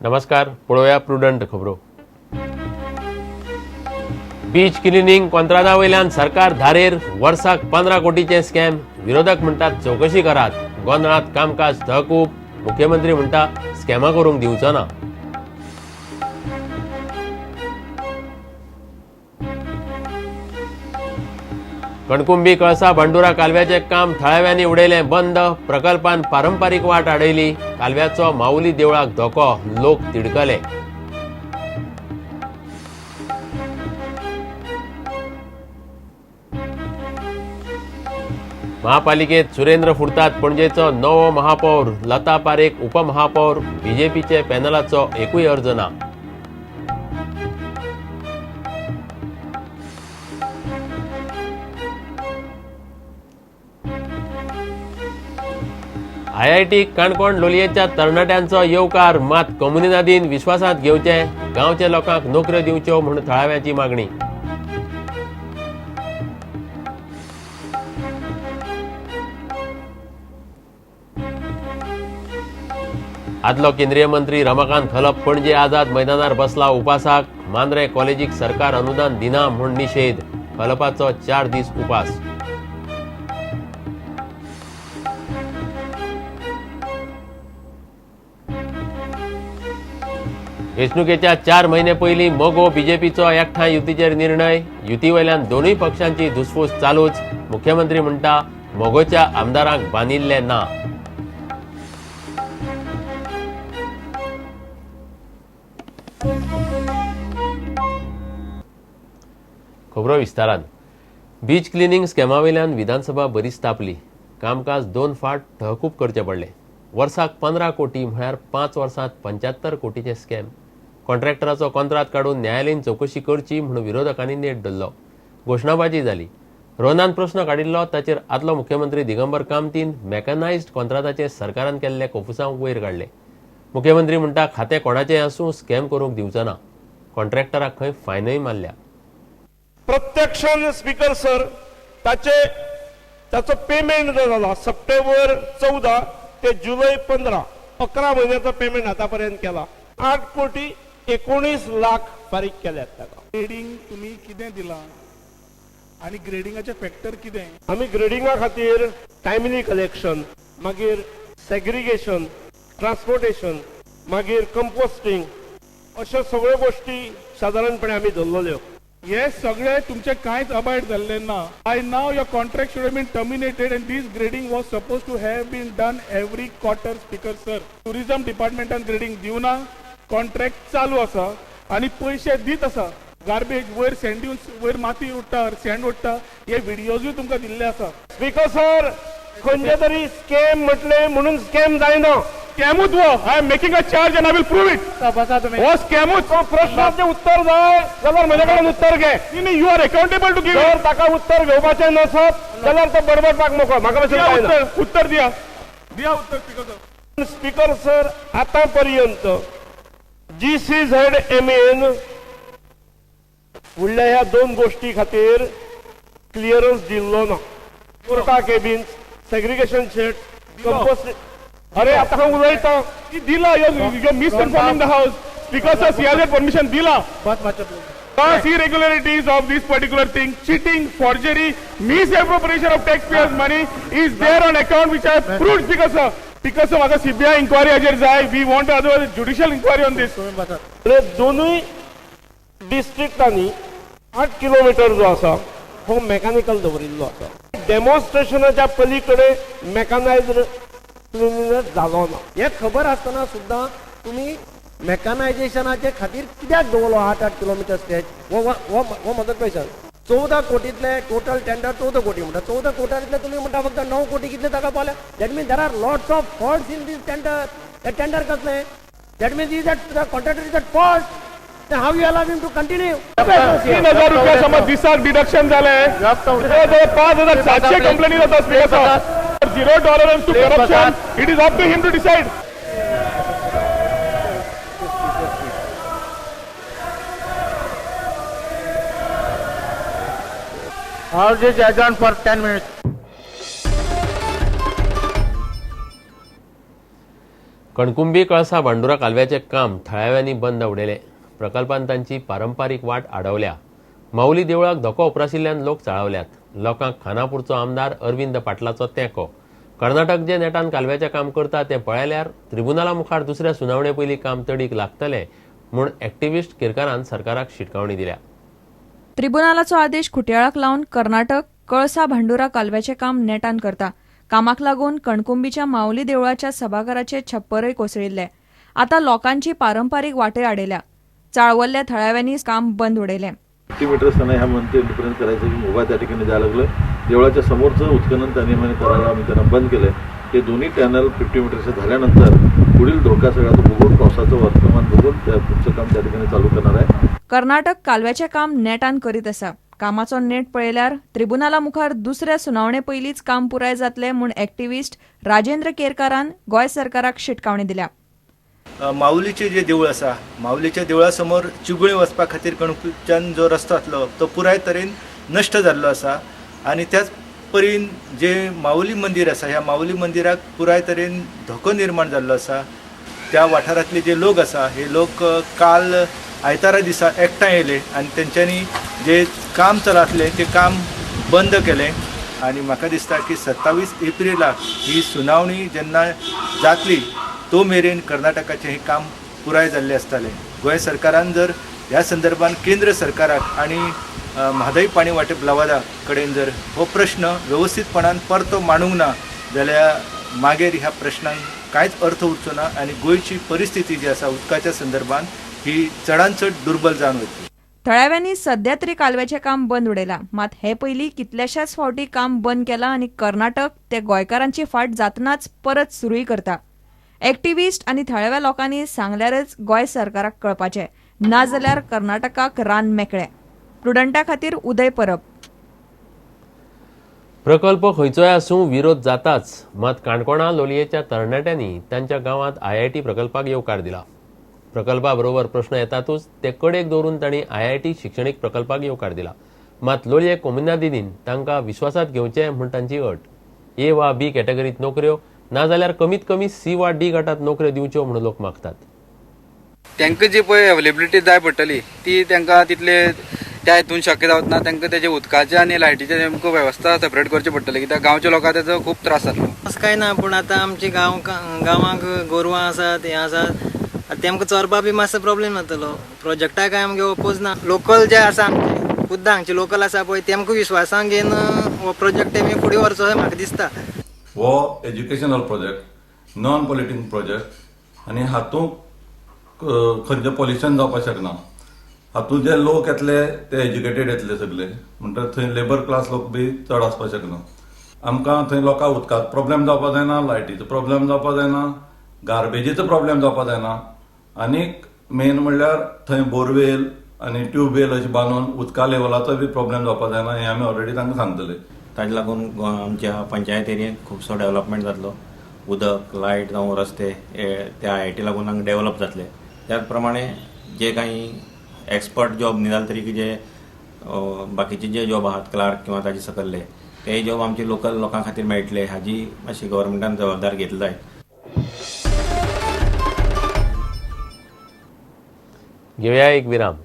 नमस्कार, पळोवया प्रुडंट खबरो. बीच क्लिनिंग कंत्राटा वयल्यान सरकार धारेर वर्साक 15 कोटीचे स्कॅम. विरोधक म्हणटात चौकशी करात. गोंधळात कामकाज तहकूब. मुख्यमंत्री म्हणटा स्कॅमा करूंक दिवचो ना. कणकुंबी कळसा भांडुरा कालव्याचे काम थळाव्यांनी उडयले बंद. प्रकल्पान पारंपारीक वाट आडयली. कालव्याचो माऊली देवळाक धोको. लोक तिडकले. महापालिकेत सुरेंद्र फुडतात. पणजेचो नवो महापौर. लता पारेख उपमहापौर. बीजेपीचे पॅनलाचो एकूय अर्ज ना. IIT काणकोण लोलयेच्या तरणाट्यांचो येवकार. मात कम्युनिदादीन विश्वासांत घेवचे. गांवच्या लोकांक नोकऱ्यो दिवच्यो म्हूण थळाव्याची मागणी. आदलो केंद्रीय मंत्री रमाकांत खलप पणजे आझाद मैदानार बसला उपासाक. मांद्रे कॉलेजीक सरकार अनुदान दिना म्हूण निषेध. खलपाचो 4 दीस उपास. वेंचणुकेच्या 4 म्हयने पयलीं मोगो बीजेपीचो एकठांय युतीचेर निर्णय. युती वयल्यान दोनूय पक्षांची धुसफूस चालूच. मुख्यमंत्री म्हणटा मोगोच्या आमदारांक बांदिल्ले ना. खबरो विस्तारान. बीच क्लिनिंग स्कॅमा वयल्यान विधानसभा बरीच तापली. कामकाज 2 फावट तहकूब करचे पडले. वर्साक 15 कोटी म्हळ्यार 5 वर्सांत 75 कोटीचे स्कॅम. कॉन्ट्रॅक्टराचो कंत्राट काडून न्यायालयीन चौकशी करची म्हूण विरोधकांनी नेट धरलो. घोशणाबाजी जाली. रोहनान प्रस्न काडिल्लो ताचेर आदलो मुख्यमंत्री दिगंबर कामतीन मॅकनायज्ड कंत्राटाचे सरकारान केल्ले कोफुसांक वयर काडले. मुख्यमंत्री म्हणटा खातें कोणाचेंय आसूं स्कॅम करूंक दिवचो ना. कॉन्ट्रॅक्टराक खंय फायनय मारल्या. प्रत्यक्षान स्पीकर सर ताचो पेमेंट जो जाला सप्टेंबर 14 ते जुलै 15 11 म्हयन्याचो पेमेंट आतापर्यंत केला. 8 कोटी 19 लाख फारीक केल्यात ताका. ग्रेडिंग तुम्ही कितें दिला आणि ग्रेडिंगाचे फॅक्टर कितें? आमी ग्रेडिंगा खातीर टायमली कलेक्शन, मागीर सेग्रिगेशन, ट्रान्सपोर्टेशन, मागीर कंपोस्टिंग अश्यो सगळ्यो गोष्टी सादारणपणे आमी धरलेल्यो. हे सगळे तुमचे कांयच अबायड जाल्ले ना. By now your contract should have been terminated and these grading was suppose to have been done every quarter. Speaker sir, tourism डिपार्टमेंटान ग्रेडिंग दिवना. कॉन्ट्रॅक्ट चालू आसा आणि पैसे दीत आसा. गार्बेज वयर सँड वयर माती उडटा, सँड उडटा. हे व्हिडिओजूय तुमकां दिल्ले आसा. स्पीकर सर, खंयचे तरी स्कॅम म्हटले म्हणून स्कॅम जायना. स्कॅमूच वो. I am making a charge and I will prove it. हो स्कॅमूच. प्रश्नाचे उत्तर जाय जाल्यार म्हजे कडेन उत्तर घे. You are accountable to give. जर ताका उत्तर घेवपाचें नसत जाल्यार तो बडबडपाक मोकळो. म्हाका मातशें उत्तर दिया उत्तर. स्पीकर सर, स्पीकर सर, आतापर्यंत GCZMAन फुडल्या ह्या 2 गोष्टी खातीर क्लियरन्स दिल्लो ना. कोर्टा केबिन्स, सेग्रिगेशन शेड, कंपोस्ट. अरे आता हांव उलयतां. दिला. You misinforming the house. Speaker sir, CRZ permission दिला. Past irregularities of this particular thing, cheating, forgery, misappropriation of taxpayers' money is there on account which I have proved. Speaker sir, म्हाका CBI inquiry हाजेर जाय. We want otherwise judicial inquiry on this. दोनूय डिस्ट्रिक्टांनी 8 kilometre जो आसा हो mechanical दवरिल्लो आसा. डेमॉन्स्ट्रेशनाच्या पलीकडे मेकॅनायज्ड क्लिनिंग जालो ना. हे खबर आसतना सुद्दां तुम्ही मेकॅनायझेशनाचे खातीर कित्याक दवरलो 8 किलोमीटर स्ट्रेच? हो मदत पयसा 14 कोटींतले टोटल टेंडर 14 कोटी म्हणटा. 14 कोटींतले तुम्ही म्हणटा फक्त 9 कोटी कितले ताका पावले. That means there are lots of faults in these tender. हे टेंडर कसले? That means is that the contractor is at fault. How you allow him to continue? 3,000 रुपया समज दिसाक डिडक्शन जाले. 5,700 कंप्लेनी जाता. Speaker sir, zero tolerance to corruption. It is up to him to decide. House is adjourned for 10 minutes. Kankumbi कळसा भांडुरा कालव्याचे काम थळाव्यांनी बंद उडयले. प्रकल्पान तांची पारंपारीक वाट आडवल्या. माऊली देवळाक धोको उपराशिल्ल्यान लोक चाळवल्यात. लोकांक खानापूरचो आमदार अरविंद पाटलाचो तेंको. कर्नाटक जे नेटान कालव्याचें काम करता तें पळयल्यार ट्रिब्युनला मुखार दुसऱ्या सुनावणे पयलीं काम तडीक लागतलें म्हूण एक्टिव्हिस्ट केरकारान सरकाराक शिटकावणी दिल्या. ट्रिब्युनलाचो आदेश खुट्याळाक लावन कर्नाटक कळसा भांडुरा कालव्याचें काम नेटान करता. कामाक लागून कणकुंबीच्या माऊली देवळाच्या सभाघराचे छप्परय कोसळिल्ले. आतां लोकांची पारंपारीक वाटय आडयल्या. चाळवल्ल्या थळाव्यांनी काम बंद उडयलें. 50 मीटर्सना ह्या मंथपर्यंत करायचं की उभा त्या ठिकाणी जायला लागलं. देवळाच्या समोरचं उत्खनन त्या नियमाने करायला आम्ही त्यांना बंद केलंय. हे दोन्ही टॅनल 50 मीटरचे झाल्यानंतर पुढील धोका सगळा तो बघून पावसाचं वर्तमान बघून त्या पुढचं काम त्या ठिकाणी चालू करणार आहे. कर्नाटक कालव्याचें काम नेटान करीत आसा. कामाचो नेट पळयल्यार ट्रिब्युनला मुखार दुसऱ्या सुनावणे पयलींच काम पुराय जातलें म्हूण एक्टिव्हिस्ट राजेंद्र केरकारान गोंय सरकाराक शिटकावणी दिल्या. माऊलीचे जे देवूळ आसा, माऊलीच्या देवळा समोर चिगुळे वचपा खातीर कणकुंबीच्यान जो रस्तो आसलो तो पुराय तरेन नश्ट जाल्लो आसा. आनी त्याच परीन जे माऊली मंदिर आसा, ह्या माऊली मंदिराक पुराय तरेन धोको निर्माण जाल्लो आसा. त्या वाठारांतले जे लोक आसा, हे लोक काल आयतारा दिसा एकठांय येयले आनी तेंच्यांनी जे काम चलातलें तें काम बंद केलें. आनी म्हाका दिसता की 27 एप्रिलाक ही सुनावणी जेन्ना जातली तो मेरेन कर्नाटकाचें हें काम पुराय जाल्लें आसतालें. गोंय सरकारान जर ह्या संदर्भान केंद्र सरकाराक आनी म्हादय पाणी वांटप लवादा कडेन जर हो प्रश्न वेवस्थीतपणान परतो मांडूंक ना जाल्यार मागीर ह्या प्रश्नांक कांयच अर्थ उरचो ना आनी गोंयची परिस्थिती जी आसा उदकाच्या संदर्भान ही चडांत चड दुर्बल जावन वतली. थळाव्यांनी सध्या तरी कालव्याचें काम बंद उडयलां. मात हे पयलीं कितल्याशाच फावटी काम बंद केलां आनी कर्नाटक ते गोंयकारांची फाट जातनाच परत सुरूय करता. एक्टिव्हिस्ट आनी थळाव्या लोकांनी सांगल्यारच गोंय सरकाराक कळपाचें, नाजाल्यार कर्नाटकाक रान मेकळें. प्रुडंटा खातीर उदय परब. प्रकल्प खंयचोय आसूं विरोध जाताच. मात काणकोणा लोलयेच्या तरणाट्यांनी तांच्या गांवांत IIT प्रकल्पाक येवकार दिला. प्रकल्पा बरोबर प्रश्न येतातूच ते कडेक दवरून तांणी IIT शिक्षणीक प्रकल्पाक येवकार दिला. मात लोलये कोमुन्यादीन तांकां विश्वासात घेवचें म्हूण तांची अट. A वा B कॅटेगरींत नोकऱ्यो नाजाल्यार कमीत कमी C वा D गटात नोकऱ्यो दिवच्यो म्हूण लोक मागतात. तांकां जी पळय अवेलेबिलिटी जाय पडटली ती तांकां तितले त्या हितून शक्य जावच ना. तांकां तेजे उदकाचे आनी लायटीचे नेमको वेवस्था सेपरेट करचे पडटले, कित्याक गांवच्या लोकांक तेजो खूब त्रास जातलो. तसं काय ना, पूण आतां आमचे गांवांक गोरवां आसात, हें आसात, तेमकां चोरपा बी मातसो प्रॉब्लेम जातलो. प्रोजेक्टाक आमगे ओपोज ना. लोकल जे आसा आमचे खुद्द हांगचे लोकल आसा पळय तेमकां विश्वासान घेवन हो प्रोजेक्ट तेमी फुडें व्हरचो अशें म्हाका दिसता. हो educational project, non political project आनी हातूंत खंयचें पॉल्युशन जावपाक शकना. हातूंत जे लोक येतले ते एज्युकेटेड येतले सगळे, म्हणटकीर थंय लेबर क्लास लोक बी चड आसपाक शकना. आमकां थंय लोकांक उदकाचो प्रॉब्लेम जावपाक जायना, लायटीचो प्रॉब्लेम जावपाक जायना, गार्बेजीचो प्रॉब्लेम जावपाक जायना. आनीक मेन म्हणल्यार थंय बोरवेल आनी ट्यूबवेल अशें बांदून उदका लेवलाचो बी प्रॉब्लेम जावपाक जायना हें आमी ऑलरेडी तांकां सांगतले. ताजे लागून आमच्या पंचायत एरियेंत खुबसो डेव्हलपमेंट जातलो. उदक, लायट जावं रस्ते त्या IIT लागून हांगा डेव्हलप जातले. त्याच प्रमाणे जे काही एक्सपर्ट जॉब न्ही जाल्यार तरी जे बाकीचे जे जॉब आहात क्लार्क किंवा ताचे सकयले ते जॉब आमचे लोकल लोकां खातीर मेळटले हाजी मातशी गव्हर्मेंटान जबाबदारी घेतली जाय. घेवया एक विराम.